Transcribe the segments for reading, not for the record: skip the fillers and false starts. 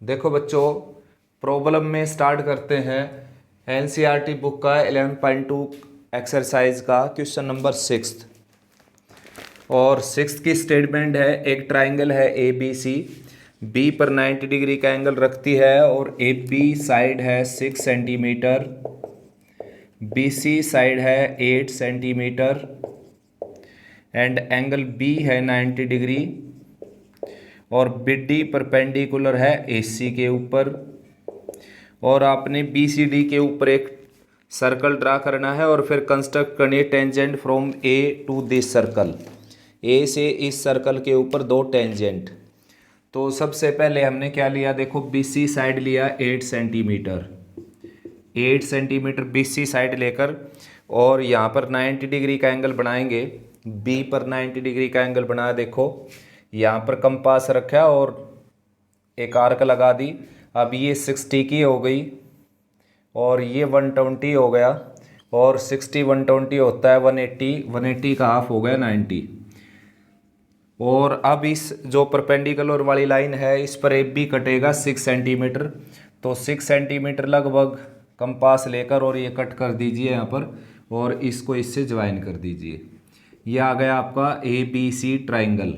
देखो बच्चों, प्रॉब्लम में स्टार्ट करते हैं एनसीईआरटी बुक का 11.2 एक्सरसाइज का क्वेश्चन नंबर 6। और 6 की स्टेटमेंट है, एक ट्राइंगल है ए बी सी, बी पर 90 डिग्री का एंगल रखती है और ए बी साइड है 6 सेंटीमीटर, बी सी साइड है 8 सेंटीमीटर एंड एंगल बी है 90 डिग्री और बी डी परपेंडिकुलर है ए सी के ऊपर। और आपने बी सी डी के ऊपर एक सर्कल ड्रा करना है और फिर कंस्ट्रक्ट करनी है tangent from A to this circle. A से इस सर्कल के ऊपर दो टेंजेंट। तो सबसे पहले हमने क्या लिया, देखो बी सी साइड लिया 8 centimetre, 8 centimetre B C side लेकर और यहाँ पर 90 डिग्री का एंगल बनाएंगे। बी पर 90 डिग्री का एंगल बनाया, देखो यहाँ पर कंपास रखा और एक आर्क लगा दी। अब ये 60 की हो गई और ये 120 हो गया और 60 120 होता है 180, 180 का हाफ हो गया 90। और अब इस जो परपेंडिकुलर वाली लाइन है इस पर एक भी कटेगा 6 सेंटीमीटर। तो 6 सेंटीमीटर लगभग कंपास लेकर और ये कट कर दीजिए यहाँ पर और इसको इससे ज्वाइन कर दीजिए। ये आ गया आपका ए बी सी ट्राइंगल।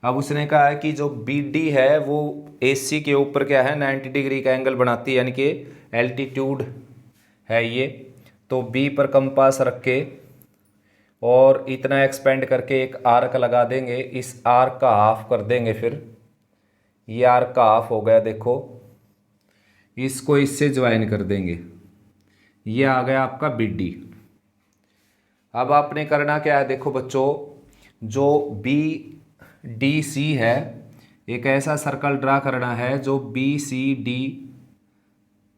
अब उसने कहा है कि जो बी डी है वो ए सी के ऊपर क्या है 90 डिग्री का एंगल बनाती है, यानी कि एल्टीट्यूड है ये। तो बी पर कंपास रख के और इतना एक्सपेंड करके एक आर्क लगा देंगे, इस आर्क का हाफ कर देंगे। फिर ये आर्क का हाफ हो गया, देखो इसको इससे ज्वाइन कर देंगे। ये आ गया आपका बी डी। अब आपने करना क्या है, देखो बच्चों, जो बी डी सी है एक ऐसा सर्कल ड्रा करना है जो बी सी डी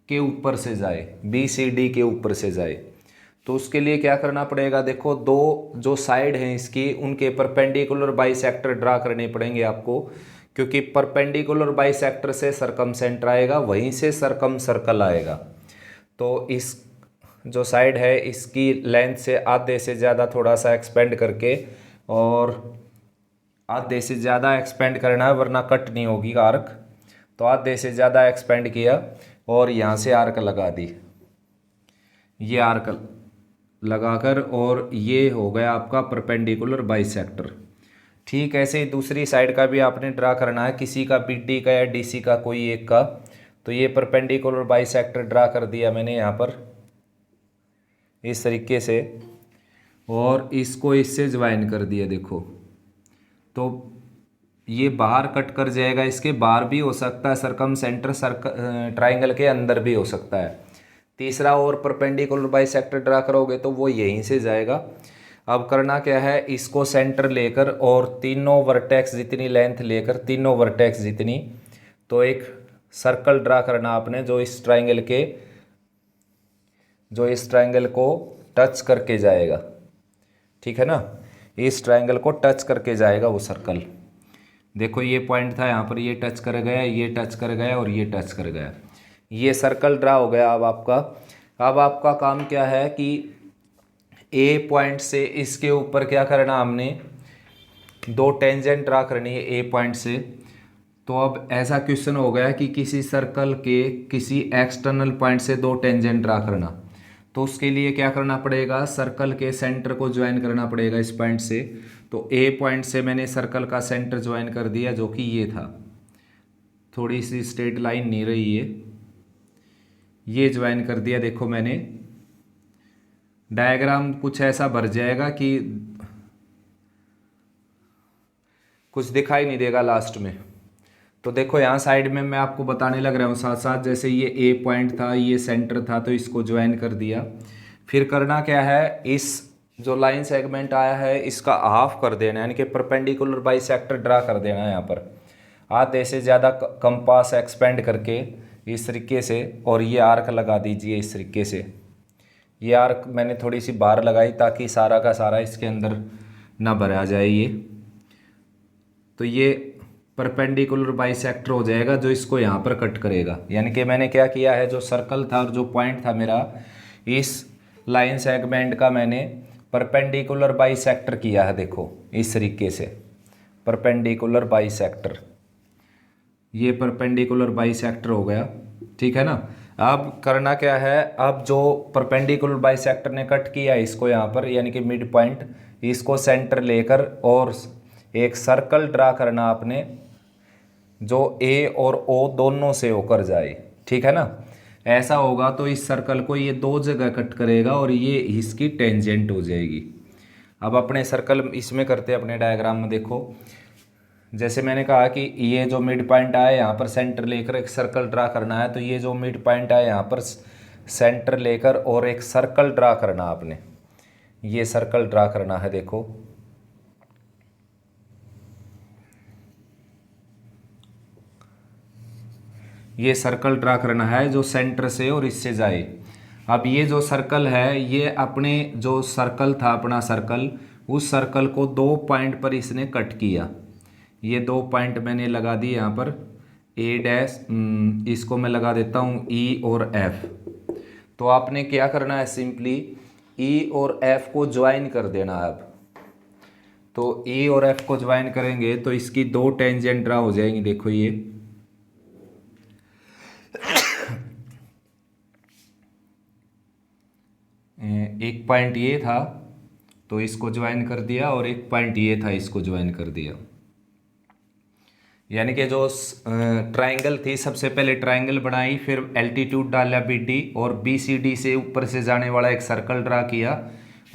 के ऊपर से जाए, बी सी डी के ऊपर से जाए। तो उसके लिए क्या करना पड़ेगा, देखो दो जो साइड हैं इसकी उनके परपेंडिकुलर बाइसेक्टर ड्रा करने पड़ेंगे आपको, क्योंकि परपेंडिकुलर बाइसेक्टर से सरकम सेंटर आएगा, वहीं से सरकम सर्कल आएगा। तो इस जो साइड है इसकी लेंथ से आधे से ज़्यादा थोड़ा सा एक्सपेंड करके, और आधे से ज़्यादा एक्सपेंड करना है वरना कट नहीं होगी आर्क। तो आधे से ज़्यादा एक्सपेंड किया और यहाँ से आर्क लगा दी, ये आर्क लगाकर, और ये हो गया आपका परपेंडिकुलर बाइसेक्टर। ठीक ऐसे ही दूसरी साइड का भी आपने ड्रा करना है, किसी का बी डी का या डी सी का कोई एक का। तो ये परपेंडिकुलर बाइसेक्टर ड्रा कर दिया मैंने यहाँ पर इस तरीके से और इसको इससे ज्वाइन कर दिया, देखो। तो ये बाहर कट कर जाएगा, इसके बाहर भी हो सकता है सरकम सेंटर, ट्राइंगल के अंदर भी हो सकता है। तीसरा और परपेंडिकुलर बाइसेक्टर ड्रा करोगे तो वो यहीं से जाएगा। अब करना क्या है, इसको सेंटर लेकर और तीनों वर्टेक्स जितनी लेंथ लेकर, तीनों वर्टेक्स जितनी, तो एक सर्कल ड्रा करना आपने जो इस ट्राइंगल को टच करके जाएगा। ठीक है ना, इस ट्राइंगल को टच करके जाएगा वो सर्कल। देखो ये पॉइंट था यहाँ पर, ये टच कर गया, ये टच कर गया और ये टच कर गया, ये सर्कल ड्रा हो गया। अब आपका काम क्या है कि ए पॉइंट से इसके ऊपर क्या करना, हमने दो टेंजेंट ड्रा करनी है ए पॉइंट से। तो अब ऐसा क्वेश्चन हो गया कि किसी सर्कल के किसी एक्सटर्नल पॉइंट से दो टेंजेंट ड्रा करना। तो उसके लिए क्या करना पड़ेगा, सर्कल के सेंटर को ज्वाइन करना पड़ेगा इस पॉइंट से। तो ए पॉइंट से मैंने सर्कल का सेंटर ज्वाइन कर दिया जो कि ये था, थोड़ी सी स्ट्रेट लाइन नहीं रही ये ज्वाइन कर दिया। देखो मैंने डायग्राम कुछ ऐसा भर जाएगा कि कुछ दिखाई नहीं देगा लास्ट में। तो देखो यहाँ साइड में मैं आपको बताने लग रहा हूँ साथ साथ, जैसे ये ए पॉइंट था, ये सेंटर था, तो इसको ज्वाइन कर दिया। फिर करना क्या है, इस जो लाइन सेगमेंट आया है इसका हाफ कर देना है, यानी कि परपेंडिकुलर बाइसेक्टर ड्रा कर देना है यहाँ पर आधे से ज़्यादा कंपास एक्सपेंड करके इस तरीके से, और ये आर्क लगा दीजिए इस तरीके से। ये आर्क मैंने थोड़ी सी बाहर लगाई ताकि सारा का सारा इसके अंदर ना भरा जाए ये। तो ये परपेंडिकुलर बाइसेक्टर हो जाएगा जो इसको यहाँ पर कट करेगा। यानी कि मैंने क्या किया है, जो सर्कल था और जो पॉइंट था मेरा, इस लाइन सेगमेंट का मैंने परपेंडिकुलर बाइसेक्टर किया है। देखो इस तरीके से परपेंडिकुलर बाइसेक्टर। ये परपेंडिकुलर बाइसेक्टर हो गया, ठीक है ना। अब करना क्या है, अब जो परपेंडिकुलर बाइसेक्टर ने कट किया इसको यहाँ पर, यानी कि मिड पॉइंट, इसको सेंटर लेकर और एक सर्कल ड्रा करना आपने जो ए और ओ दोनों से होकर जाए, ठीक है ना। ऐसा होगा तो इस सर्कल को ये दो जगह कट करेगा और ये इसकी टेंजेंट हो जाएगी। अब अपने सर्कल इसमें करते हैं, अपने डायग्राम में देखो, जैसे मैंने कहा कि ये जो मिड पॉइंट आया यहाँ पर सेंटर लेकर एक सर्कल ड्रा करना है, तो ये जो मिड पॉइंट आया यहाँ पर सेंटर लेकर और एक सर्कल ड्रा करना आपने, ये सर्कल ड्रा करना है। देखो ये सर्कल ड्रा करना है जो सेंटर से और इससे जाए। अब ये जो सर्कल है, ये अपने जो सर्कल था अपना सर्कल, उस सर्कल को दो पॉइंट पर इसने कट किया। ये दो पॉइंट मैंने लगा दिए यहाँ पर, ए डैश, इसको मैं लगा देता हूँ ई और एफ। तो आपने क्या करना है, सिंपली ई और एफ को ज्वाइन कर देना है। अब तो ई और एफ को ज्वाइन करेंगे तो इसकी दो टेंजेंट ड्रा हो जाएंगी। देखो ये एक पॉइंट ये था तो इसको ज्वाइन कर दिया, और एक पॉइंट ये था इसको ज्वाइन कर दिया। यानी कि जो ट्रायंगल थी, सबसे पहले ट्रायंगल बनाई, फिर एल्टीट्यूड डाला BD, और BCD से ऊपर से जाने वाला एक सर्कल ड्रा किया,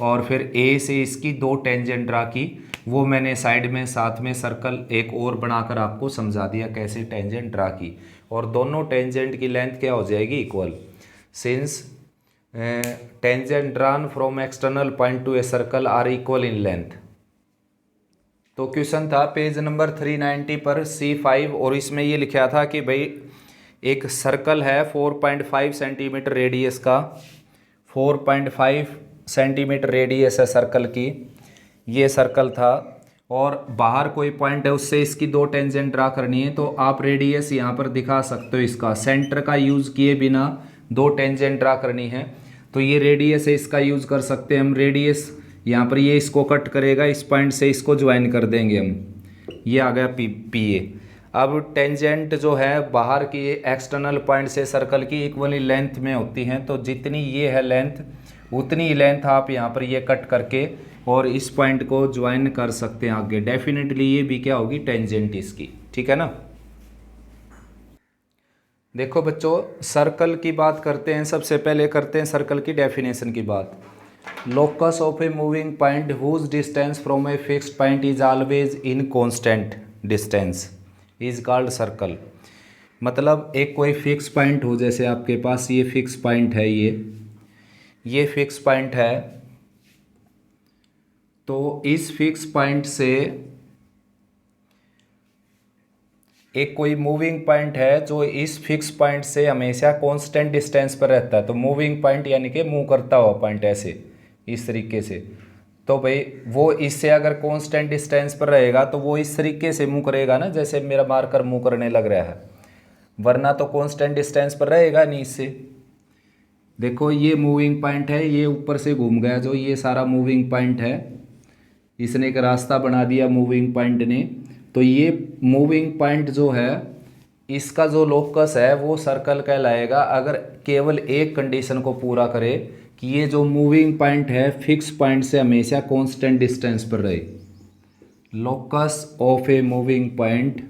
और फिर A से इसकी दो टेंजेंट ड्रा की। वो मैंने साइड में साथ में सर्कल एक और बनाकर आपको समझा दिया कैसे टेंजेंट ड्रा की, और दोनों टेंजेंट की लेंथ क्या हो जाएगी, equal, since tangent drawn from external point to a circle are equal in length. तो क्वेश्चन था पेज नंबर 390 पर C5, और इसमें ये लिखा था कि भाई एक सर्कल है 4.5 सेंटीमीटर रेडियस का, 4.5 सेंटीमीटर रेडियस है सर्कल की, ये सर्कल था, और बाहर कोई पॉइंट है उससे इसकी दो टेंजेंट ड्रा करनी है। तो आप रेडियस यहाँ पर दिखा सकते हो, इसका सेंटर का यूज़ किए बिना दो टेंजेंट ड्रा करनी है, तो ये रेडियस है, इसका यूज़ कर सकते हैं हम। रेडियस यहाँ पर ये इसको कट करेगा, इस पॉइंट से इसको ज्वाइन कर देंगे हम, ये आ गया PA। अब टेंजेंट जो है बाहर की एक्सटर्नल पॉइंट से सर्कल की इक्वली लेंथ में होती हैं, तो जितनी ये है लेंथ उतनी लेंथ आप यहाँ पर ये कट करके और इस पॉइंट को ज्वाइन कर सकते हैं आगे। डेफिनेटली ये भी क्या होगी, टेंजेंट इसकी, ठीक है ना। देखो बच्चों, सर्कल की बात करते हैं, सबसे पहले करते हैं सर्कल की डेफिनेशन की बात। Locus of a moving point whose distance from a fixed point is always in constant distance is called circle. मतलब एक कोई फिक्स पॉइंट हो, जैसे आपके पास ये फिक्स पॉइंट है, ये फिक्स पॉइंट है, तो इस फिक्स पॉइंट से एक कोई मूविंग पॉइंट है जो इस फिक्स पॉइंट से हमेशा कांस्टेंट डिस्टेंस पर रहता है। तो मूविंग पॉइंट यानी कि मूव करता हुआ पॉइंट, ऐसे इस तरीके से, तो भाई वो इससे अगर कांस्टेंट डिस्टेंस पर रहेगा तो वो इस तरीके से मूव करेगा ना, जैसे मेरा मार्कर मूव करने लग रहा है, वरना तो कांस्टेंट डिस्टेंस पर रहेगा नहीं इससे। देखो ये मूविंग पॉइंट है, ये ऊपर से घूम गया, जो ये सारा मूविंग पॉइंट है, इसने एक रास्ता बना दिया मूविंग पॉइंट ने। तो ये मूविंग पॉइंट जो है, इसका जो लोकस है वो सर्कल कहलाएगा, अगर केवल एक कंडीशन को पूरा करे कि ये जो मूविंग पॉइंट है फिक्स पॉइंट से हमेशा कांस्टेंट डिस्टेंस पर रहे। Locus of a moving point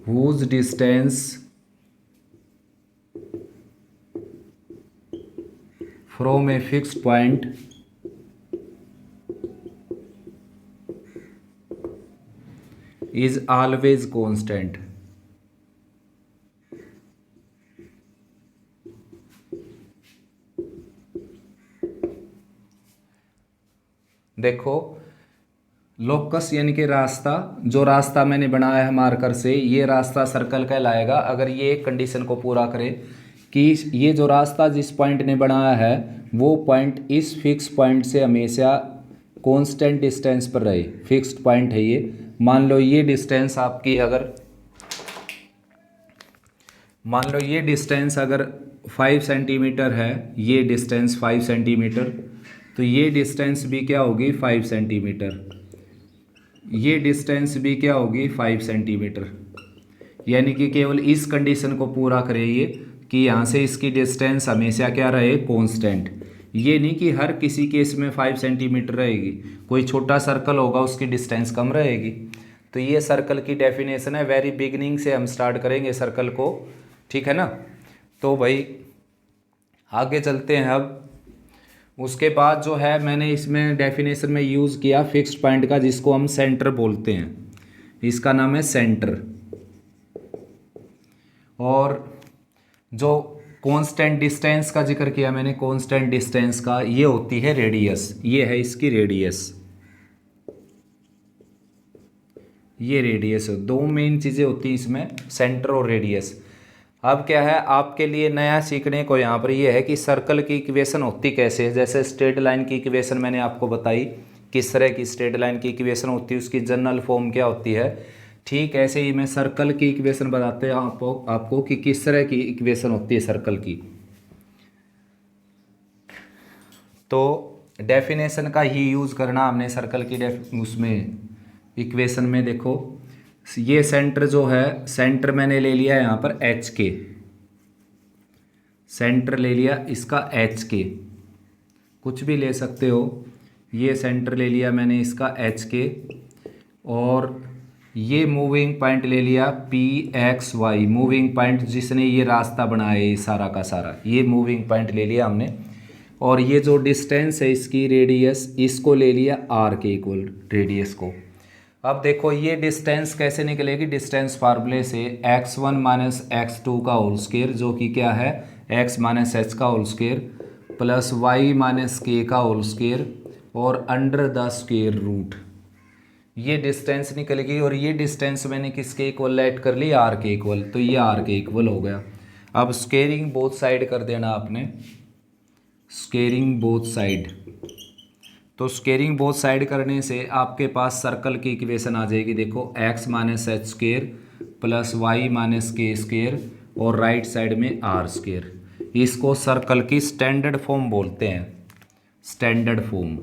whose distance from a fixed point is always constant। देखो लोकस यानी कि रास्ता, जो रास्ता मैंने बनाया है मार्कर से, ये रास्ता सर्कल कहलाएगा अगर ये एक कंडीशन को पूरा करे कि ये जो रास्ता जिस पॉइंट ने बनाया है वो पॉइंट इस फिक्स पॉइंट से हमेशा कांस्टेंट डिस्टेंस पर रहे। फिक्स्ड पॉइंट है ये, मान लो ये डिस्टेंस आपकी, अगर मान लो ये डिस्टेंस अगर 5 सेंटीमीटर है, ये डिस्टेंस 5 सेंटीमीटर, तो ये डिस्टेंस भी क्या होगी 5 सेंटीमीटर। ये डिस्टेंस भी क्या होगी 5 सेंटीमीटर। यानी कि केवल इस कंडीशन को पूरा करिए कि यहाँ से इसकी डिस्टेंस हमेशा क्या रहे कांस्टेंट। ये नहीं कि हर किसी केस में 5 सेंटीमीटर रहेगी, कोई छोटा सर्कल होगा उसकी डिस्टेंस कम रहेगी। तो ये सर्कल की डेफिनेशन है, वेरी बिगनिंग से हम स्टार्ट करेंगे सर्कल को, ठीक है ना। तो भाई आगे चलते हैं अब। उसके बाद जो है मैंने इसमें डेफिनेशन में यूज़ किया फिक्स्ड पॉइंट का, जिसको हम सेंटर बोलते हैं, इसका नाम है सेंटर। और जो कांस्टेंट डिस्टेंस का जिक्र किया मैंने, कांस्टेंट डिस्टेंस का, ये होती है रेडियस, ये है इसकी रेडियस, ये रेडियस। दो मेन चीज़ें होती हैं इसमें, सेंटर और रेडियस। अब क्या है आपके लिए नया सीखने को यहाँ पर ये है कि सर्कल की इक्वेशन होती कैसे है। जैसे स्ट्रेट लाइन की इक्वेशन मैंने आपको बताई, किस तरह की स्ट्रेट लाइन की इक्वेशन होती है, उसकी जनरल फॉर्म क्या होती है। ठीक ऐसे ही मैं सर्कल की इक्वेशन बताते हैं आपको कि किस तरह की इक्वेशन होती है सर्कल की। तो डेफिनेशन का ही यूज़ करना हमने सर्कल की उसमें इक्वेशन में। देखो ये सेंटर जो है, सेंटर मैंने ले लिया यहाँ पर एच के, सेंटर ले लिया इसका एच के, कुछ भी ले सकते हो। ये सेंटर ले लिया मैंने इसका एच के, और ये मूविंग पॉइंट ले लिया P x y, moving point जिसने ये रास्ता बनाया है सारा का सारा, ये मूविंग पॉइंट ले लिया हमने। और ये जो डिस्टेंस है इसकी रेडियस, इसको ले लिया आर के इक्वल रेडियस को। अब देखो ये डिस्टेंस कैसे निकलेगी, डिस्टेंस फार्मूले से x1 माइनस x2 का होल स्क्वायर, जो कि क्या है x माइनस h का whole square, plus y minus k का होल स्क्वायर, और अंडर द स्क्वायर रूट, ये डिस्टेंस निकलेगी। और ये डिस्टेंस मैंने किसके इक्वल ऐड कर ली, r के इक्वल, तो ये r के इक्वल हो गया। अब स्क्वेयरिंग बोथ साइड कर देना आपने, स्क्वेयरिंग बोथ साइड। तो स्क्वेयरिंग बोथ साइड करने से आपके पास सर्कल की इक्वेशन आ जाएगी। देखो x minus H square plus y minus के स्क्वेयर और राइट साइड में आर स्क्वेयर। इसको सर्कल की स्टैंडर्ड फॉर्म बोलते हैं, स्टैंडर्ड फॉर्म।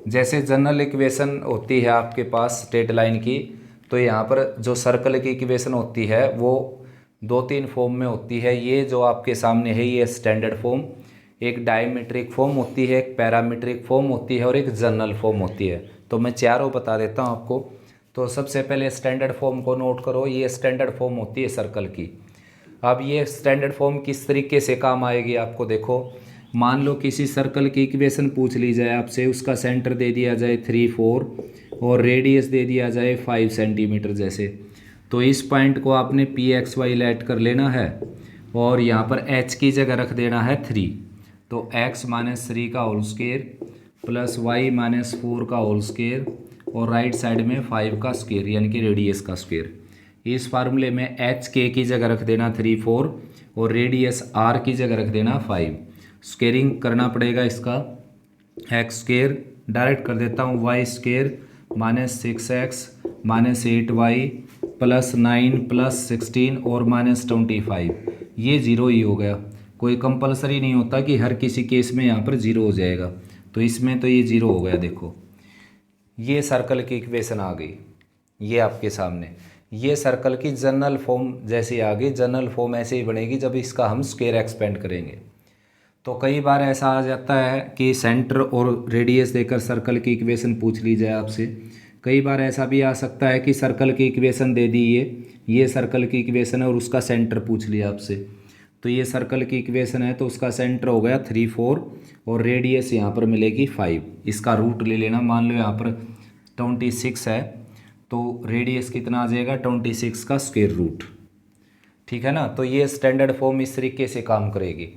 जैसे जनरल इक्वेशन होती है आपके पास स्ट्रेट लाइन की, तो यहाँ पर जो सर्कल की इक्वेशन होती है वो 2-3 फॉर्म में होती है। ये जो आपके सामने है ये स्टैंडर्ड फॉर्म, एक डायमेट्रिक फॉर्म होती है, एक पैरामीट्रिक फॉर्म होती है और एक जनरल फॉर्म होती है। तो मैं चारों बता देता हूँ आपको। तो सबसे पहले स्टैंडर्ड फॉर्म को नोट करो, ये स्टैंडर्ड फॉर्म होती है सर्कल की। अब ये स्टैंडर्ड फॉर्म किस तरीके से काम आएगी आपको देखो। मान लो किसी सर्कल की इक्वेशन पूछ ली जाए आपसे, उसका सेंटर दे दिया जाए 3-4 और रेडियस दे दिया जाए 5 सेंटीमीटर जैसे, तो इस पॉइंट को आपने पी एक्स वाई लेट कर लेना है और यहाँ पर एच की जगह रख देना है 3। तो x माइनस 3 का whole square plus y minus 4 का होल स्क्वायर और राइट साइड में 5 का स्क्वायर, यानी कि रेडियस का स्क्वायर। इस फार्मूले में एच के की जगह रख देना 3-4 और रेडियस आर की जगह रख देना 5। स्क्वेयरिंग करना पड़ेगा इसका, एक्स स्क्वायर डायरेक्ट कर देता हूँ, y square minus 6x minus 8y plus 9 plus 16 और माइनस 25। ये जीरो ही हो गया, कोई कंपलसरी नहीं होता कि हर किसी केस में यहाँ पर जीरो हो जाएगा। तो इसमें तो ये जीरो हो गया। देखो ये सर्कल की इक्वेशन आ गई, ये आपके सामने। ये सर्कल की जनरल फॉर्म जैसे आ गई, जनरल फॉर्म ऐसे ही बनेगी जब इसका हम स्क्वायर एक्सपेंड करेंगे। तो कई बार ऐसा आ जाता है कि सेंटर और रेडियस देकर सर्कल की इक्वेशन पूछ ली जाए आपसे। कई बार ऐसा भी आ सकता है कि सर्कल की इक्वेशन दे दी, ये सर्कल की इक्वेशन है और उसका सेंटर पूछ लिया आपसे। तो ये सर्कल की इक्वेशन है तो उसका सेंटर हो गया 3-4 और रेडियस यहाँ पर मिलेगी 5। इसका रूट ले लेना, मान लो यहाँ पर 26 है तो रेडियस कितना आ जाएगा 26 का स्क्वायर रूट, ठीक है ना। तो ये स्टैंडर्ड फॉर्म इस तरीके से काम करेगी।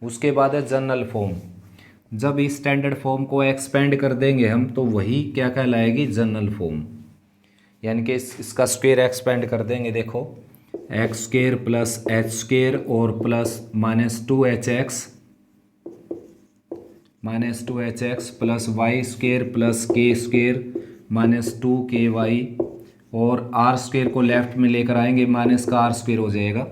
उसके बाद है जनरल फॉर्म। जब इस स्टैंडर्ड फॉर्म को एक्सपेंड कर देंगे हम तो वही क्या कहलाएगी जनरल फॉर्म, यानी कि इसका स्क्वायर एक्सपेंड कर देंगे। देखो X square plus H square और plus minus 2hx plus Y square plus K square minus 2ky और आर स्क्वायर को लेफ्ट में लेकर आएंगे, माइनस का आर स्क्वायर हो जाएगा।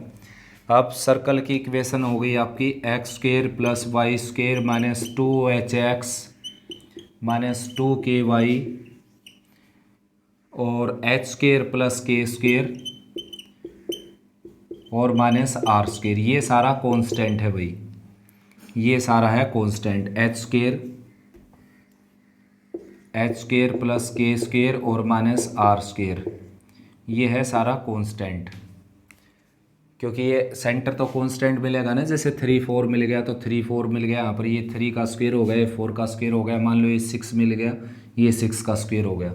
अब सर्कल की इक्वेशन हो गई आपकी x square plus y square minus 2hx minus 2ky और h square plus k square और माइनस आर स्क्र। ये सारा कांस्टेंट है भाई, ये सारा है constant. H square plus k square और माइनस आर स्क्र, ये है सारा कांस्टेंट। क्योंकि ये सेंटर तो कांस्टेंट मिलेगा ना, जैसे 3 4 मिल गया तो 3 4 मिल गया, यहाँ पर ये 3 का स्क्वायर हो गया, ये 4 का स्क्वायर हो गया, मान लो ये 6 मिल गया, ये 6 का स्क्वायर हो गया।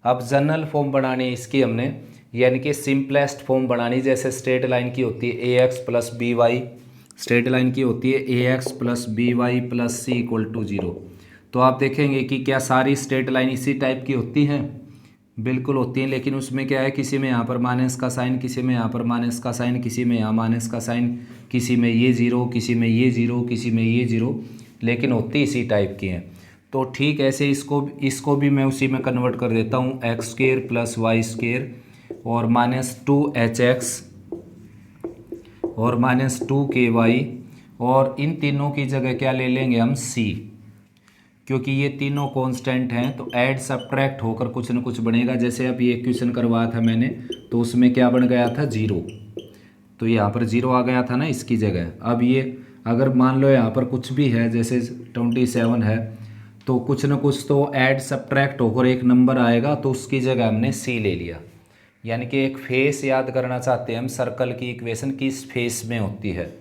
अब जनरल फॉर्म बनानी है इसकी हमने, यानी कि सिंपलेस्ट फॉर्म बनानी। जैसे स्ट्रेट लाइन की होती है A X plus B Y, straight line की होती है A X plus B Y plus C equal to 0। तो आप देखेंगे कि क्या सारी स्ट्रेट लाइन इसी टाइप की होती हैं? बिल्कुल होती हैं, लेकिन उसमें क्या है, किसी में यहाँ पर माइनस का साइन, किसी में यहाँ पर माइनस का साइन, किसी में यहाँ माइनस का साइन, किसी में ये 0, किसी में ये 0, किसी में ये 0, लेकिन होती इसी टाइप की हैं। तो ठीक ऐसे इसको भी मैं उसी में कन्वर्ट कर देता हूँ, x square plus y square और माइनस 2hx और माइनस 2ky, और इन तीनों की जगह क्या ले लेंगे हम, c, क्योंकि ये तीनों कांस्टेंट हैं तो ऐड सब्ट्रैक्ट होकर कुछ न कुछ बनेगा। जैसे अब ये क्वेश्चन करवाया था मैंने, तो उसमें क्या बन गया था, 0, तो यहाँ पर 0 आ गया था ना इसकी जगह। अब ये अगर मान लो यहाँ पर कुछ भी है, जैसे 27 है, तो कुछ न कुछ तो ऐड सब्ट्रैक्ट होकर एक नंबर आएगा, तो उसकी जगह हमने c ले लिया। यानी कि एक फेस याद करना चाहते हैं हम, सर्कल की इक्वेशन किस फेस में होती है।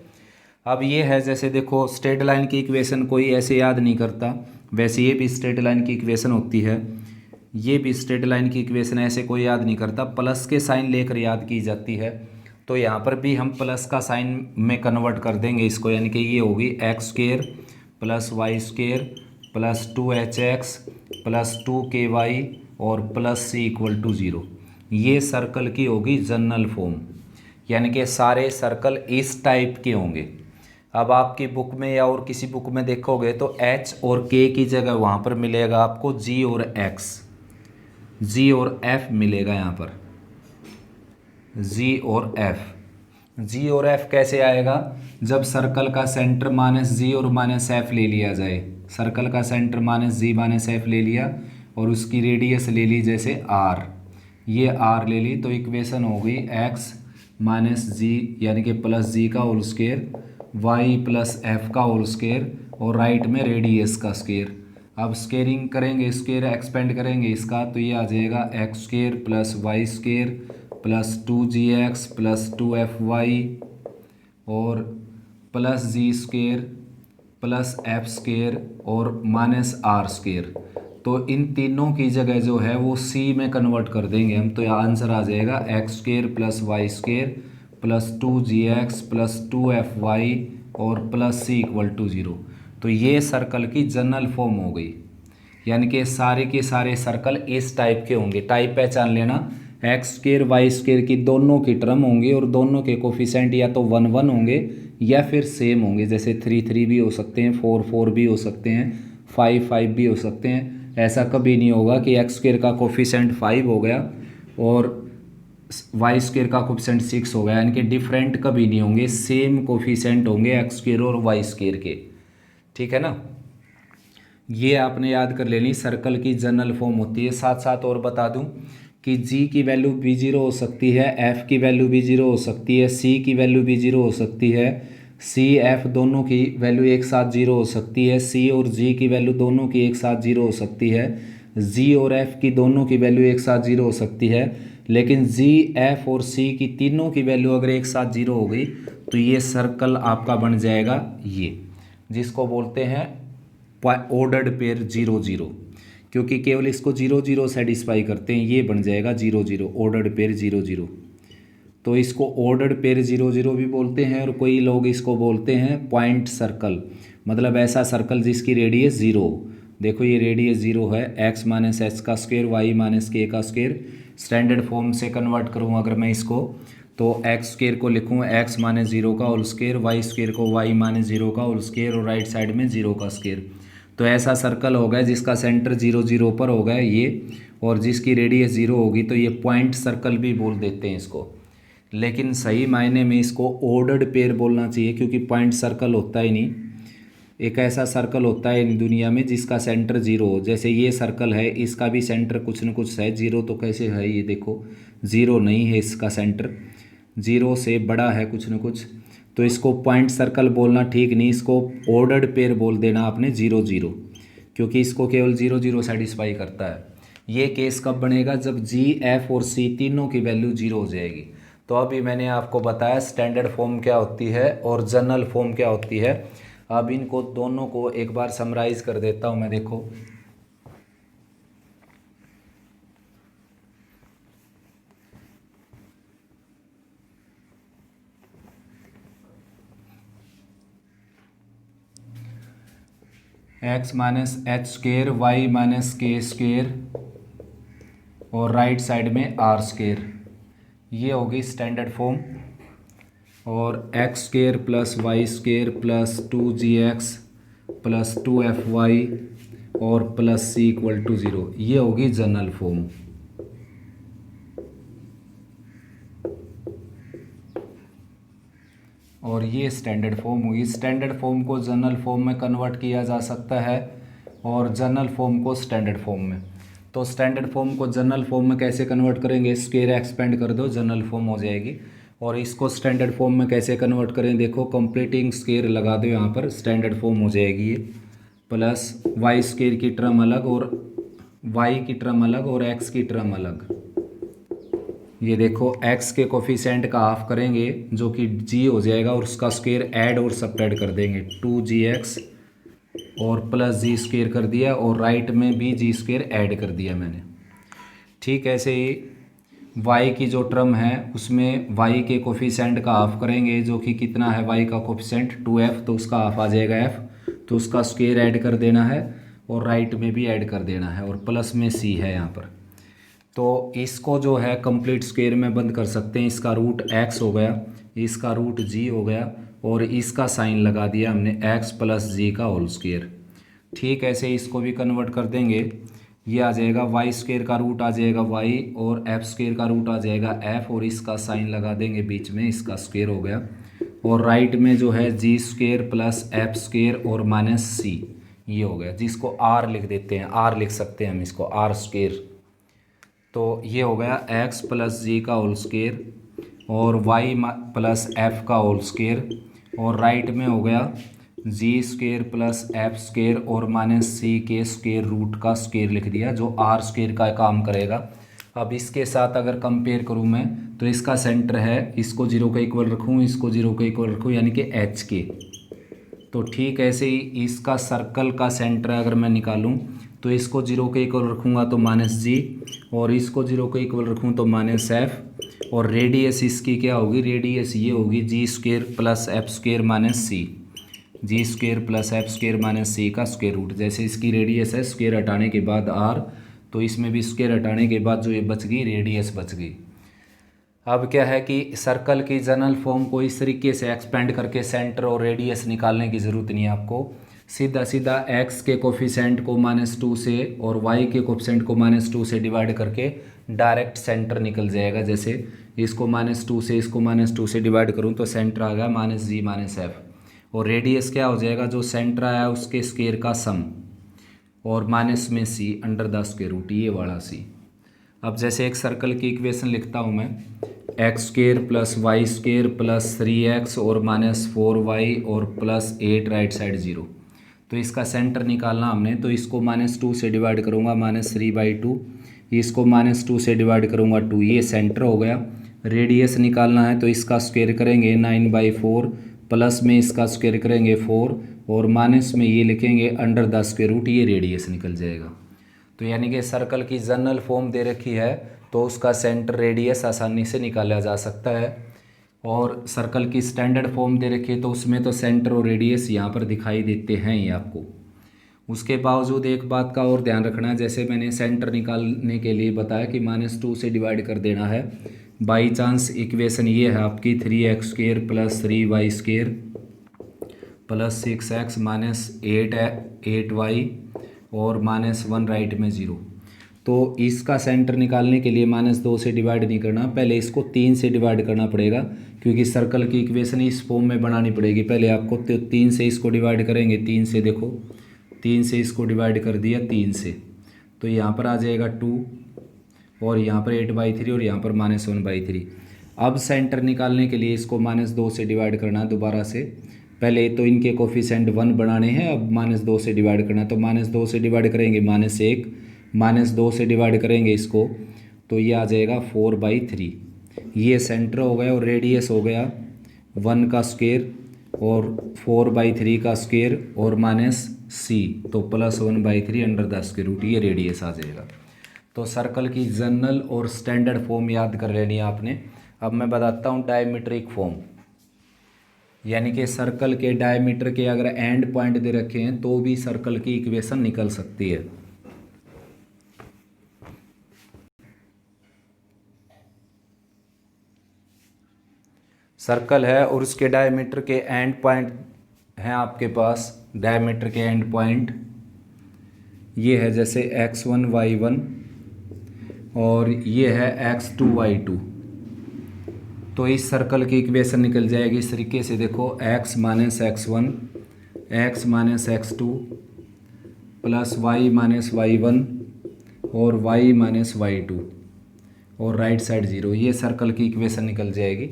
अब ये है, जैसे देखो स्ट्रेट लाइन की इक्वेशन कोई ऐसे याद नहीं करता, वैसे ये भी स्ट्रेट लाइन की इक्वेशन होती है, ये भी स्ट्रेट लाइन की इक्वेशन ऐसे कोई याद नहीं करता, प्लस के साइन लेकर याद की जाती है। तो यहाँ पर भी हम प्लस का साइन में कन्वर्ट कर देंगे इसको, यानी कि ये होगी x square plus y square plus 2hx plus 2ky और प्लस c इक्वल टू 0। ये सर्कल की होगी जनरल फॉर्म, यानी कि सारे सर्कल इस टाइप के होंगे। अब आपकी बुक में या और किसी बुक में देखोगे तो h और k की जगह वहाँ पर मिलेगा आपको g और x, g और f मिलेगा यहाँ पर, g और f। g और f कैसे आएगा, जब सर्कल का सेंटर माइनस g और माइनस f ले लिया जाए। सर्कल का centre minus g minus f ले लिया और उसकी रेडियस ले ली जैसे r, ये r ले ली, तो इक्वेशन हो गई x माइनस जी यानी कि प्लस जी का whole square, y plus f का होल स्क्वायर और राइट में रेडियस का स्क्वायर। अब स्क्वेयरिंग करेंगे, स्क्वायर एक्सपेंड करेंगे इसका, तो ये आ जाएगा x square plus Y square plus 2gx plus 2fy और plus g square plus F square और माइनस आर स्क्वायर। तो इन तीनों की जगह जो है वो c में कन्वर्ट कर देंगे हम, तो यहाँ आंसर आ जाएगा x square plus Y square plus 2gx plus 2fy और प्लस c इक्वल टू 0। तो ये सर्कल की जनरल फॉर्म हो गई, यानी कि सारे के सारे सर्कल इस टाइप के होंगे। टाइप पहचान लेना, एक्स स्क्वायर वाई स्क्वायर की दोनों की टर्म होंगे और दोनों के कोफिशिएंट या तो 1 1 होंगे या फिर सेम होंगे। जैसे 3 3 भी हो सकते हैं, 4 4 भी हो सकते हैं, 5 5 भी हो सकते हैं। ऐसा कभी नहीं होगा कि एक्स स्क्वायर का कोफिशिएंट 5 हो गया और वाई स्क्वायर का कोफिशिएंट 6 हो गया, यानी कि डिफरेंट कभी नहीं होंगे, सेम कोफिशिएंट होंगे एक्स स्क्वायर और वाई स्क्वायर के। ठीक है ना, ये आपने याद कर लेनी, सर्कल की जनरल फॉर्म होती है। साथ साथ और बता दूं कि g की वैल्यू भी 0 हो सकती है, f की वैल्यू भी 0 हो सकती है, c की वैल्यू भी 0 हो सकती है, c f दोनों की वैल्यू एक साथ 0 हो सकती है, c और g की वैल्यू दोनों की एक साथ 0 हो सकती है, g और f की दोनों की वैल्यू एक साथ 0 हो सकती है। लेकिन g, f और c की तीनों की वैल्यू अगर एक साथ 0 हो गई तो ये सर्कल आपका बन जाएगा, ये जिसको बोलते हैं ऑर्डर्ड पेयर 0 0, क्योंकि केवल इसको 0 0 सेटिस्फाई करते हैं, ये बन जाएगा 0 0, ऑर्डर्ड पेयर 0 0। तो इसको ऑर्डर्ड पेयर 0 0 भी बोलते हैं और कोई लोग इसको बोलते हैं पॉइंट सर्कल, मतलब ऐसा सर्कल जिसकी रेडियस 0। देखो ये रेडियस 0 है, x माइनस एच का स्क्वायर वाई माइनस के का स्क्वायर। स्टैंडर्ड फॉर्म से कन्वर्ट करूँ अगर मैं इसको, तो एक्स स्क्वायर को लिखूँ x माइनस 0 का होल स्क्वायर, वाई स्क्वायर को y माइनस 0 का होल स्क्वायर और राइट साइड में 0 का स्क्वायर। तो ऐसा सर्कल होगा जिसका सेंटर 0 0 पर होगा ये, और जिसकी रेडियस 0 होगी, तो ये पॉइंट सर्कल भी बोल देते हैं इसको। लेकिन सही मायने में इसको ऑर्डर्ड पेयर बोलना चाहिए, क्योंकि पॉइंट सर्कल होता ही नहीं। एक ऐसा सर्कल होता है इन दुनिया में जिसका सेंटर जीरो हो। जैसे ये सर्कल है, इसका भी सेंटर कुछ न कुछ है, जीरो तो कैसे है, ये देखो जीरो नहीं है, इसका सेंटर जीरो से बड़ा है कुछ न कुछ। तो इसको पॉइंट सर्कल बोलना ठीक नहीं, इसको ऑर्डर्ड पेयर बोल देना आपने, जीरो जीरो, क्योंकि इसको केवल जीरो जीरो सेटिस्फाई करता है। ये केस कब बनेगा, जब जी, एफ और सी तीनों की वैल्यू जीरो हो जाएगी। तो अभी मैंने आपको बताया स्टैंडर्ड फॉर्म क्या होती है और जनरल फॉर्म क्या होती है। अब इनको दोनों को एक बार समराइज कर देता हूँ मैं, देखो। X minus H square, Y minus के स्क्वेयर और राइट साइड में आर स्क्वेयर, ये होगी स्टैंडर्ड फॉर्म। और x square plus y square plus 2gx plus 2fy और प्लस c इक्वल टू 0, ये होगी जनरल फॉर्म। और ये स्टैंडर्ड फॉर्म हुई। स्टैंडर्ड फॉर्म को जनरल फॉर्म में कन्वर्ट किया जा सकता है और जनरल फॉर्म को स्टैंडर्ड फॉर्म में। तो स्टैंडर्ड फॉर्म को जनरल फॉर्म में कैसे कन्वर्ट करेंगे, स्क्वायर एक्सपेंड कर दो, जनरल फॉर्म हो जाएगी। और इसको स्टैंडर्ड फॉर्म में कैसे कन्वर्ट करें, देखो कंप्लीटिंग स्क्वायर लगा दो यहाँ पर, स्टैंडर्ड फॉर्म हो जाएगी ये। प्लस वाई स्क्वायर की टर्म अलग और वाई की टर्म अलग और एक्स की टर्म अलग। ये देखो एक्स के कोफिशिएंट का हाफ करेंगे जो कि जी हो जाएगा, और उसका स्क्वायर ऐड और सबट्रैक्ट कर देंगे, 2gx और प्लस जी स्क्वायर कर दिया, और राइट में भी जी स्क्वायर ऐड कर दिया मैंने। ठीक ऐसे ही y की जो टर्म है उसमें y के कोफिशिएंट का हाफ करेंगे, जो कि कितना है y का कोफिशिएंट 2f, तो उसका हाफ आ जाएगा f, तो उसका स्क्वायर ऐड कर देना है और राइट में भी ऐड कर देना है, और प्लस में c है यहाँ पर। तो इसको जो है कंप्लीट स्क्वायर में बंद कर सकते हैं। इसका रूट x हो गया, इसका रूट g हो गया, और इसका साइन लगा दिया हमने x प्लस जी का होल स्क्वायर। ठीक ऐसे इसको भी कन्वर्ट कर देंगे, ये आ जाएगा वाई स्क्वायर का रूट आ जाएगा y और एफ स्क्वायर का रूट आ जाएगा f, और इसका साइन लगा देंगे बीच में, इसका स्क्वायर हो गया। और राइट में जो है जी स्क्वायर प्लस एफ स्क्वायर और माइनस सी, ये हो गया, जिसको r लिख देते हैं, r लिख सकते हैं हम इसको, r स्क्वायर। तो ये हो गया x प्लस जी का होल स्क्वायर और y प्लस एफ का होल स्क्वायर, और राइट में हो गया जी स्क्वायर प्लस एफ स्क्वायर और माइनस सी के स्क्वायर रूट का स्क्वायर लिख दिया, जो आर स्क्वायर का काम करेगा। अब इसके साथ अगर कंपेयर करूँ मैं, तो इसका सेंटर है, इसको जीरो के इक्वल रखूँ, इसको जीरो के इक्वल रखूँ, यानी कि एच के। तो ठीक ऐसे ही इसका सर्कल का सेंटर अगर मैं निकालूं, तो इसको जीरो के इक्वल रखूँगा तो माइनस जी, और इसको जीरो के इक्वल रखूँ तो माइनस एफ, और रेडियस इसकी क्या होगी, रेडियस ये होगी G square plus F square minus C, G square plus F square minus C का स्क्वायर रूट। जैसे इसकी रेडियस है, स्क्वायर हटाने के बाद आर, तो इसमें भी स्क्वायर हटाने के बाद जो ये बच गई रेडियस बच गई। अब क्या है कि सर्कल की जनरल फॉर्म को इस तरीके से एक्सपेंड करके सेंटर और रेडियस निकालने की ज़रूरत नहीं है आपको। सीधा सीधा x के कोफिशिएंट को -2 से और y के कोफिशिएंट को -2 से डिवाइड करके डायरेक्ट सेंटर निकल जाएगा। जैसे इसको -2 से इसको -2 से डिवाइड करूँ तो सेंटर आ गया -g -f, और रेडियस क्या हो जाएगा, जो सेंटर आया उसके स्क्वायर का सम, और माइनस में c under the square root, ये वाला c। अब जैसे एक सर्कल की इक्वेशन लिखता हूँ मैं, x square plus Y square plus 3x और -4y और प्लस 8 राइट साइड 0। तो इसका सेंटर निकालना हमने, तो इसको -2 से डिवाइड करूँगा -3/2, इसको -2 से डिवाइड करूँगा 2, ये सेंटर हो गया। रेडियस निकालना है तो इसका स्क्वायर करेंगे 9/4, प्लस में इसका स्क्वायर करेंगे 4, और माइनस में ये लिखेंगे अंडर द स्क्वायर रूट, ये रेडियस निकल जाएगा। तो यानी कि सर्कल की जनरल फॉर्म दे रखी है तो उसका सेंटर रेडियस आसानी से निकाला जा सकता है, और सर्कल की स्टैंडर्ड फॉर्म दे रखी है तो उसमें तो सेंटर और रेडियस यहाँ पर दिखाई देते हैं ही आपको। उसके बावजूद एक बात का और ध्यान रखना है, जैसे मैंने सेंटर निकालने के लिए बताया कि -2 से डिवाइड कर देना है। बाई चांस इक्वेशन ये है आपकी 3x² plus 3y² plus 6x minus 8y और -1 राइट में 0। तो इसका सेंटर निकालने के लिए -2 से डिवाइड नहीं करना, पहले इसको 3 से डिवाइड करना पड़ेगा, क्योंकि सर्कल की इक्वेशन इस फॉर्म में बनानी पड़ेगी। पहले आपको 3 से इसको डिवाइड करेंगे, 3 से, देखो 3 से इसको डिवाइड कर दिया 3 से, तो यहाँ पर आ जाएगा 2 और यहाँ पर 8/3 और यहाँ पर -1/3। अब सेंटर निकालने के लिए इसको -2 से डिवाइड करना दोबारा से, पहले तो इनके कोफिशिएंट 1 बनाने हैं, अब -2 से डिवाइड करना, तो -2 से डिवाइड करेंगे -1, -2 से डिवाइड करेंगे इसको, तो ये आ जाएगा 4/3। ये सेंटर हो गया और रेडियस हो गया 1 का स्क्वायर और 4/3 का स्क्वायर और -c, तो +1/3 अंडर द स्क्वायर रूट, ये रेडियस आ जाएगा। तो सर्कल की जनरल और स्टैंडर्ड फॉर्म याद कर लेनी है आपने। अब मैं बताता हूँ डायमीट्रिक फॉर्म, यानी कि सर्कल के डायमीटर के अगर एंड पॉइंट दे रखे हैं तो भी सर्कल की इक्वेशन निकल सकती है। सर्कल है और उसके डायमीटर के एंड पॉइंट हैं आपके पास, डायमीटर के एंड पॉइंट ये है जैसे x1 y1 और ये है x2 y2। तो इस सर्कल की इक्वेशन निकल जाएगी इस तरीके से, देखो x - x1 x - x2 plus y - y1 और y - y2 और राइट साइड 0, ये सर्कल की इक्वेशन निकल जाएगी।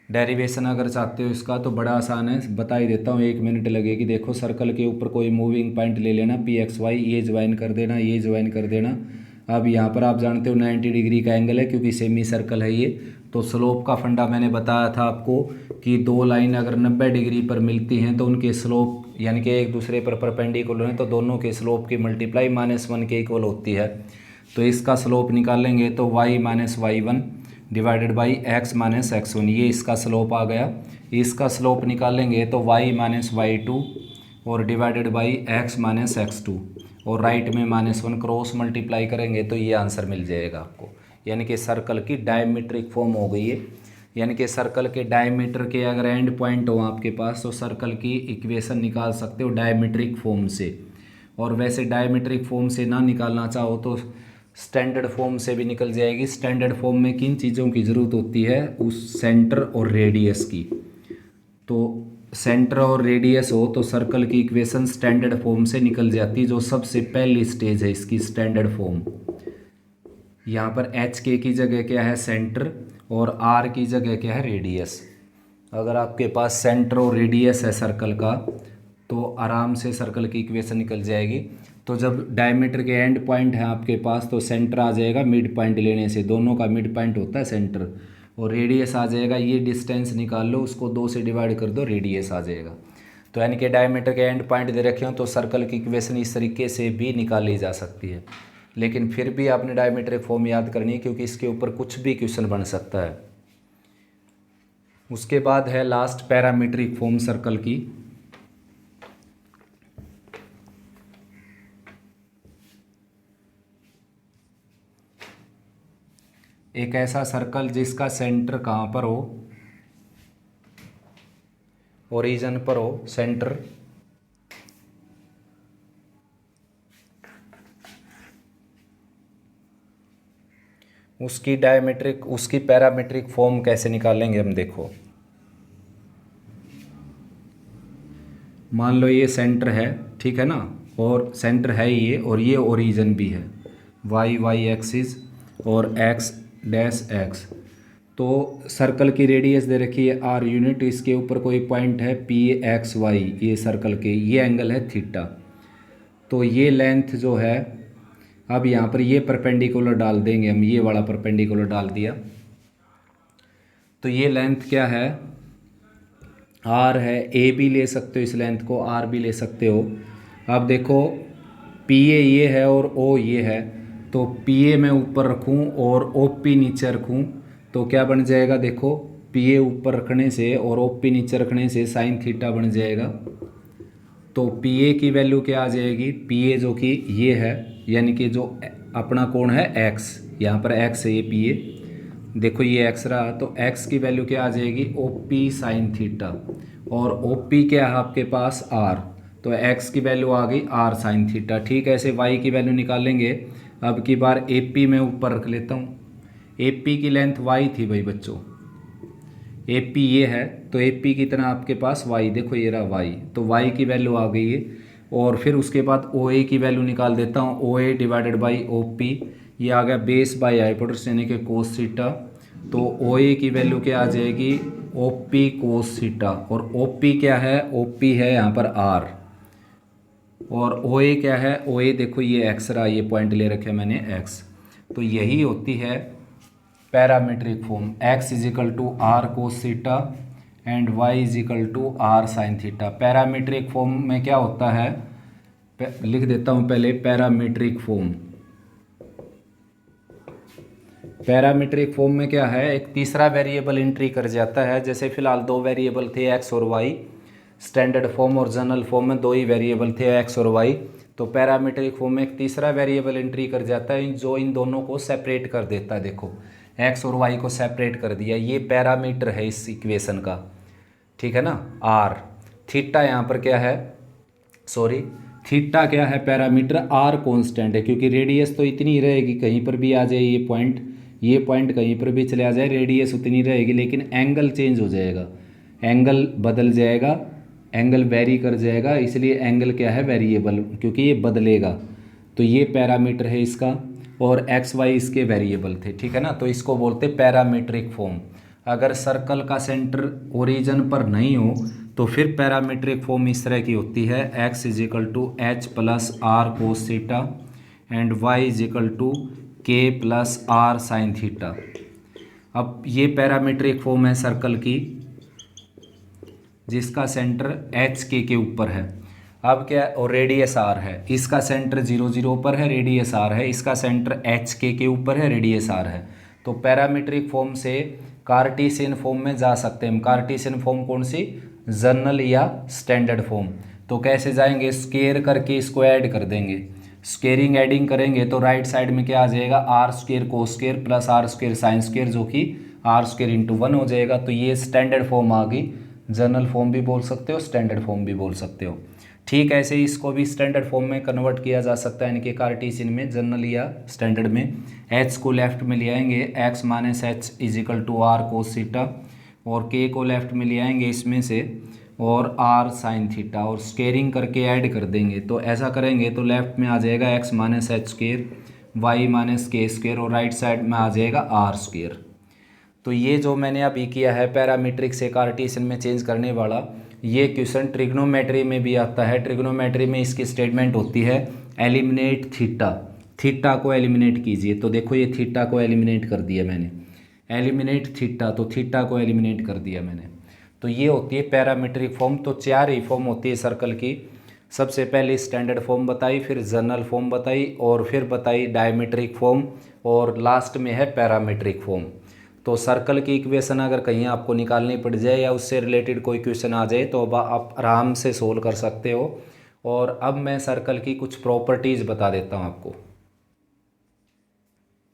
डेरिवेशन अगर चाहते हो इसका तो बड़ा आसान है, बता ही देता हूँ, 1 मिनट लगेगी। देखो सर्कल के ऊपर कोई मूविंग पॉइंट ले लेना, pxy, ये ज्वाइन कर देना, ये ज्वाइन कर देना। अब यहाँ पर आप जानते हो 90 डिग्री का एंगल है क्योंकि सेमी सर्कल है ये। तो स्लोप का फंडा मैंने बताया था आपको कि दो लाइन अगर 90 डिग्री पर मिलती हैं तो उनके स्लोप यानी कि एक दूसरे पर परपेंडिकुलर हैं तो दोनों के स्लोप की मल्टीप्लाई -1 के इक्वल होती है। तो इसका स्लोप निकालेंगे तो y - y1 divided by x - x1, ये इसका स्लोप आ गया। इसका स्लोप निकालेंगे तो y - y2 और डिवाइडेड बाई x - x2 और राइट में -1 क्रॉस मल्टीप्लाई करेंगे तो ये आंसर मिल जाएगा आपको। यानी कि सर्कल की डायमीट्रिक फॉर्म हो गई है। यानी कि सर्कल के डायमीटर के अगर एंड पॉइंट हो आपके पास तो सर्कल की इक्वेशन निकाल सकते हो डायमीट्रिक फॉर्म से। और वैसे डायमीट्रिक फॉर्म से ना निकालना चाहो तो स्टैंडर्ड फॉर्म से भी निकल जाएगी। स्टैंडर्ड फॉर्म में किन चीज़ों की ज़रूरत होती है, उस सेंटर और रेडियस की। तो सेंटर और रेडियस हो तो सर्कल की इक्वेशन स्टैंडर्ड फॉर्म से निकल जाती है, जो सबसे पहली स्टेज है इसकी स्टैंडर्ड फॉर्म। यहाँ पर एच के की जगह क्या है, सेंटर, और आर की जगह क्या है, रेडियस। अगर आपके पास सेंटर और रेडियस है सर्कल का तो आराम से सर्कल की इक्वेशन निकल जाएगी। तो जब डायमीटर के एंड पॉइंट है आपके पास तो सेंटर आ जाएगा मिड पॉइंट लेने से, दोनों का मिड पॉइंट होता है सेंटर, और रेडियस आ जाएगा, ये डिस्टेंस निकाल लो, उसको 2 से डिवाइड कर दो, रेडियस आ जाएगा। तो यानी कि डायमीटर के एंड पॉइंट दे रखे हो तो सर्कल की इक्वेशन इस तरीके से भी निकाली जा सकती है। लेकिन फिर भी आपने डायमीट्रिक फॉर्म याद करनी है क्योंकि इसके ऊपर कुछ भी क्वेश्चन बन सकता है। उसके बाद है लास्ट पैरामीट्रिक फॉर्म सर्कल की। एक ऐसा सर्कल जिसका सेंटर कहाँ पर हो, ओरिजिन पर हो सेंटर, उसकी डायमीट्रिक उसकी पैरामीट्रिक फॉर्म कैसे निकालेंगे हम, देखो मान लो ये सेंटर है, ठीक है ना, और सेंटर है ये और ये ओरिजिन भी है, y एक्सिस और x'। तो सर्कल की रेडियस दे रखी है r यूनिट, इसके ऊपर कोई पॉइंट है pxy, ये सर्कल के ये एंगल है थीटा। तो ये लेंथ जो है, अब यहाँ पर ये परपेंडिकुलर डाल देंगे हम, ये वाला परपेंडिकुलर डाल दिया तो ये लेंथ क्या है, r है। a भी ले सकते हो इस लेंथ को, r भी ले सकते हो। अब देखो pa ये है और o ये है, तो pa मैं ऊपर रखूँ और op नीचे रखूँ तो क्या बन जाएगा, देखो pa ऊपर रखने से और op नीचे रखने से साइन थीटा बन जाएगा। तो pa की वैल्यू क्या आ जाएगी, pa जो कि ये है यानी कि जो अपना कोण है x, यहाँ पर x है ये pa, देखो ये x रहा, तो x की वैल्यू क्या आ जाएगी, op साइन थीटा, और op क्या है आपके पास r, तो x की वैल्यू आ गई r साइन थीटा। ठीक है, ऐसे y की वैल्यू निकालेंगे। अब की बार AP में ऊपर रख लेता हूँ। AP की लेंथ y थी भाई बच्चों, AP ये है, तो AP कितना आपके पास y, देखो ये रहा y, तो y की वैल्यू आ गई है। और फिर उसके बाद OA की वैल्यू निकाल देता हूँ, OA डिवाइडेड बाई OP, ये आ गया बेस बाई हाइपोटेनस यानी कि कोस थीटा। तो OA की वैल्यू क्या आ जाएगी, OP कोस थीटा, और OP क्या है, OP है यहाँ पर R, और OA क्या है, OA देखो ये x रहा, ये पॉइंट ले रखे मैंने x, तो यही होती है parametric form, x is equal to are cos theta and y is equal to r sine theta. Parametric form में क्या होता है, लिख देता हूँ पहले पैरामीट्रिक फॉर्म। पैरामीट्रिक फॉर्म में क्या है, एक तीसरा वेरिएबल एंट्री कर जाता है। जैसे फिलहाल दो वेरिएबल थे x और y, स्टैंडर्ड फॉर्म और जनरल फॉर्म में दो ही वेरिएबल थे x और y, तो पैरामीट्रिक फॉर्म में एक तीसरा वेरिएबल एंट्री कर जाता है जो इन दोनों को सेपरेट कर देता है। देखो x और y को सेपरेट कर दिया, ये पैरामीटर है इस इक्वेशन का, ठीक है ना। r थीटा यहाँ पर क्या है, सॉरी थीटा क्या है पैरामीटर, r कांस्टेंट है क्योंकि रेडियस तो इतनी ही रहेगी, कहीं पर भी आ जाए ये पॉइंट कहीं पर भी चले आ जाए रेडियस उतनी रहेगी, लेकिन एंगल चेंज हो जाएगा, एंगल बदल जाएगा, एंगल वेरी कर जाएगा, इसलिए एंगल क्या है वेरिएबल, क्योंकि ये बदलेगा। तो ये पैरामीटर है इसका, और एक्स वाई इसके वेरिएबल थे, ठीक है ना। तो इसको बोलते पैरामीट्रिक फॉर्म। अगर सर्कल का सेंटर ओरिजिन पर नहीं हो तो फिर पैरामीट्रिक फॉर्म इस तरह की होती है, x is equal to h plus r cos theta and y is equal to k plus r sine theta. अब ये पैरामीट्रिक फॉर्म है सर्कल की जिसका सेंटर एच के ऊपर है। अब क्या, और रेडियस आर है, इसका सेंटर 0 0 पर है, रेडियस आर है, इसका सेंटर एच के ऊपर है, रेडियस आर है। तो पैरामीट्रिक फॉर्म से कार्टेशियन फॉर्म में जा सकते हैं हम। कार्टेशियन फॉर्म कौन सी, जनरल या स्टैंडर्ड फॉर्म। तो कैसे जाएंगे, स्क्वायर करके इसको ऐड कर देंगे, स्क्वेयरिंग एडिंग करेंगे तो राइट साइड में क्या आ जाएगा, r square cos square plus r square sine square, जो कि आर स्क्वायर इंटू 1 हो जाएगा। तो ये स्टैंडर्ड फॉर्म आ गई, जनरल फॉर्म भी बोल सकते हो, स्टैंडर्ड फॉर्म भी बोल सकते हो। ठीक, ऐसे ही इसको भी स्टैंडर्ड फॉर्म में कन्वर्ट किया जा सकता है, यानी कि कार्टेशियन में, जनरल या स्टैंडर्ड में। एच को लेफ्ट में ले आएंगे, X minus H is equal to are cos theta, और के को लेफ्ट में ले आएंगे इसमें से, और आर साइन थीटा, और स्क्वेयरिंग करके ऐड कर देंगे। तो ऐसा करेंगे तो लेफ्ट में आ जाएगा X minus H square, Y minus के स्क्वेयर, और राइट साइड में आ जाएगा आर स्क्वेयर। तो ये जो मैंने अभी किया है पैरामीट्रिक से कार्टेशियन में चेंज करने वाला, ये क्वेश्चन ट्रिग्नोमेट्री में भी आता है। ट्रिग्नोमेट्री में इसकी स्टेटमेंट होती है एलिमिनेट थीटा, थीटा को एलिमिनेट कीजिए। तो देखो ये थीटा को एलिमिनेट कर दिया मैंने, एलिमिनेट थीटा, तो थीटा को एलिमिनेट कर दिया मैंने। तो ये होती है पैरामीट्रिक फॉर्म। तो 4 ही फॉर्म होती है सर्कल की। सबसे पहले स्टैंडर्ड फॉर्म बताई, फिर जनरल फॉर्म बताई, और फिर बताई डायमीट्रिक फॉर्म, और लास्ट में है पैरामीट्रिक फॉर्म। तो सर्कल की इक्वेशन अगर कहीं आपको निकालनी पड़ जाए या उससे रिलेटेड कोई क्वेश्चन आ जाए तो अब आप आराम से सोल्व कर सकते हो। और अब मैं सर्कल की कुछ प्रॉपर्टीज़ बता देता हूँ आपको।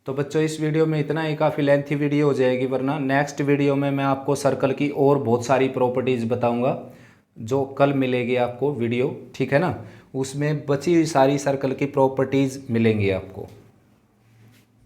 तो बच्चों इस वीडियो में इतना ही, काफ़ी लेंथी वीडियो हो जाएगी, वरना नेक्स्ट वीडियो में मैं आपको सर्कल की और बहुत सारी प्रॉपर्टीज़ बताऊँगा जो कल मिलेगी आपको वीडियो, ठीक है ना। उसमें बची हुई सारी सर्कल की प्रॉपर्टीज़ मिलेंगी आपको।